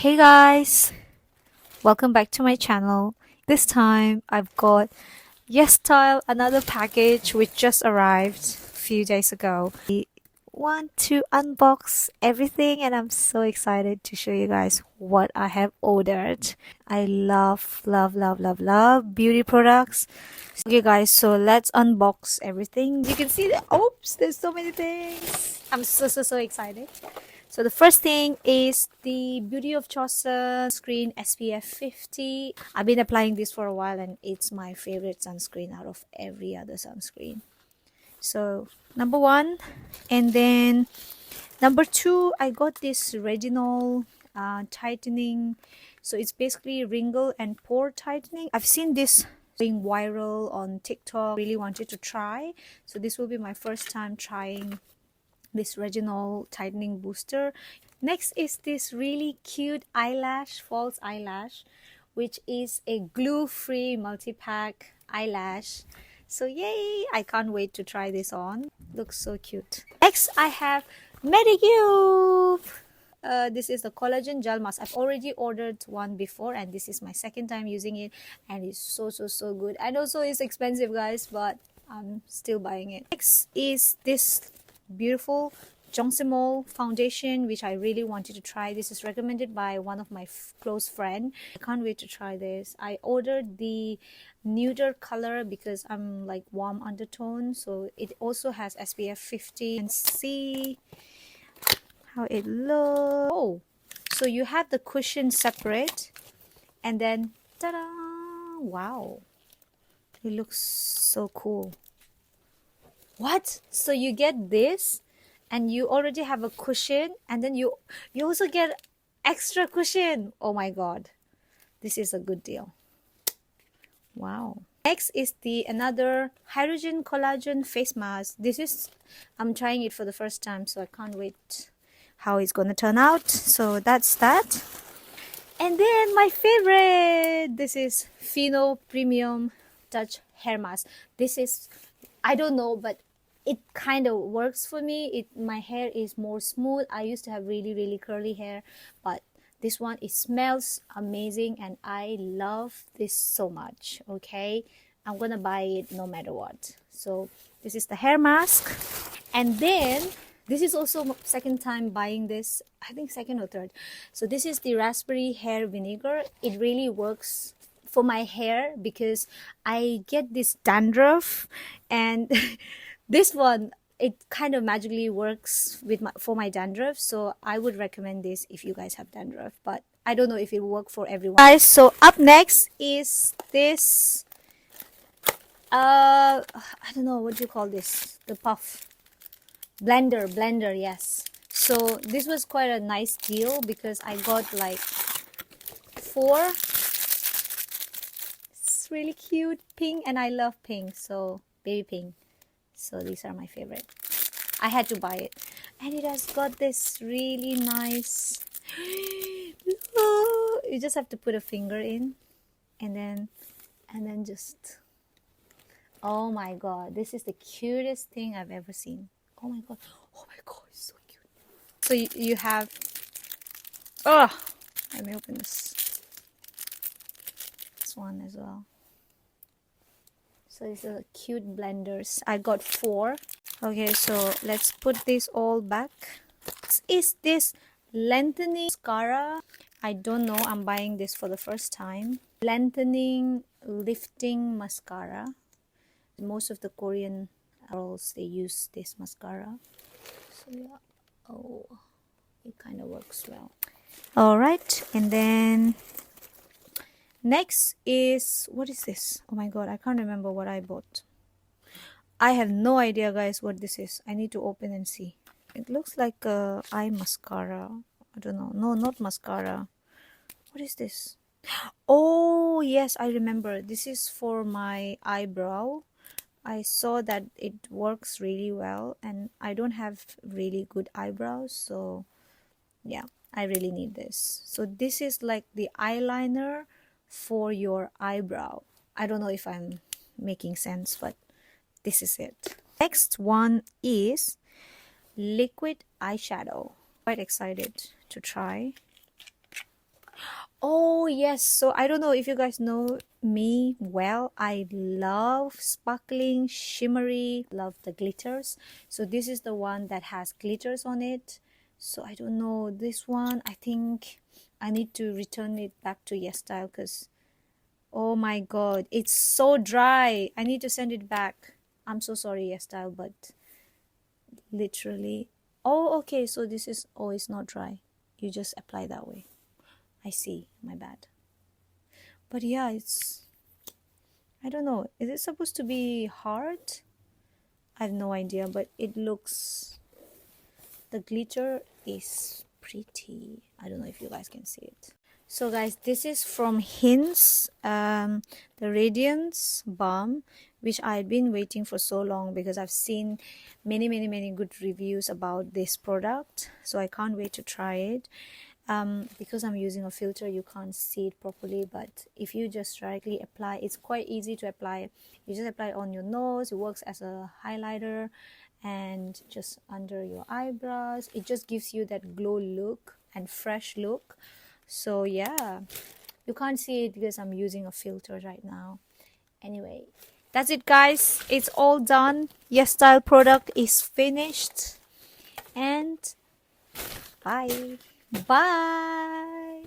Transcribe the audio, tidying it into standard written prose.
Hey guys, welcome back to my channel. This time I've got Yes Style, another package which just arrived a few days ago. I want to unbox everything and I'm so excited to show you guys what I have ordered. I love beauty products. Okay guys, so let's unbox everything. You can see that, oops, there's so many things. I'm so excited. So the first thing is the Beauty of Johnson Sunscreen SPF 50. I've been applying this for a while and it's my favorite sunscreen out of every other sunscreen. So number one, and then number two, I got this retinol tightening. So it's basically wrinkle and pore tightening. I've seen this being viral on TikTok. Really wanted to try. So this will be my first time trying this retinol tightening booster. Next is this really cute eyelash, false eyelash, which is a glue-free multi-pack eyelash. So yay, I can't wait to try this on. Looks so cute. Next I have Medicube. This is the collagen gel mask. I've already ordered one before and this is my second time using it and it's so good. I know so it's expensive guys, but I'm still buying it. Next is this beautiful Johnson foundation, which I really wanted to try. This is recommended by one of my close friend. I can't wait to try this. I ordered the nuder color because I'm like warm undertone, so it also has SPF 50 and see how it looks. Oh, so you have the cushion separate and then ta-da, wow, it looks so cool. What? So you get this and you already have a cushion and then you also get extra cushion. Oh my god, this is a good deal. Wow. Next is the another hydrogen collagen face mask. This is, I'm trying it for the first time, so I can't wait how it's gonna turn out. So that's that. And then my favorite, this is Fino Premium Touch Hair Mask. This is, I don't know, but it kind of works for me. My hair is more smooth. I used to have really curly hair, but this one, it smells amazing and I love this so much. Okay, I'm gonna buy it no matter what. So this is the hair mask. And then this is also second time buying this, I think second or third. So this is the raspberry hair vinegar. It really works for my hair because I get this dandruff and this one, it kind of magically works with for my dandruff. So I would recommend this if you guys have dandruff, but I don't know if it will work for everyone. Guys, so up next is this I don't know what you call this, the puff blender, yes. So this was quite a nice deal because I got like 4. It's really cute, pink, and I love pink, so baby pink. So these are my favorite. I had to buy it and it has got this really nice you just have to put a finger in and then just, oh my god, this is the cutest thing I've ever seen. Oh my god, it's so cute. So you have, oh, let me open this one as well. So these are the cute blenders. I got 4. Okay, so let's put this all back. Is this lengthening mascara? I don't know, I'm buying this for the first time. Lengthening lifting mascara. Most of the Korean girls, they use this mascara. So yeah, oh, it kind of works well. All right, and then next is, what is this? Oh my god, I can't remember what I bought. I have no idea guys what this is. I need to open and see. It looks like a eye mascara. I don't know. No, not mascara. What is this? Oh yes, I remember. This is for my eyebrow. I saw that it works really well and I don't have really good eyebrows, so yeah, I really need this. So this is like the eyeliner for your eyebrow. I don't know if I'm making sense, but this is it. Next one is liquid eyeshadow. Quite excited to try. yes, so I don't know if you guys know me well. I love sparkling, shimmery, love the glitters. So this is the one that has glitters on it. So I don't know, this one, I think I need to return it back to Eyeshadow because, oh my god, it's so dry. I need to send it back. I'm so sorry, Eyeshadow, but literally. Oh, okay, so this is, oh, it's not dry. You just apply that way. I see, my bad. But yeah, it's, I don't know, is it supposed to be hard? I have no idea, but it looks, the glitter is pretty. I don't know if you guys can see it. So guys, this is from Hints, the Radiance Balm, which I've been waiting for so long because I've seen many good reviews about this product. So I can't wait to try it. Because I'm using a filter, you can't see it properly, but if you just directly apply, it's quite easy to apply. You just apply it on your nose. It works as a highlighter and just under your eyebrows. It just gives you that glow look and fresh look. So yeah, you can't see it because I'm using a filter right now. Anyway, that's it guys, it's all done. Yes Style product is finished, and bye. Bye.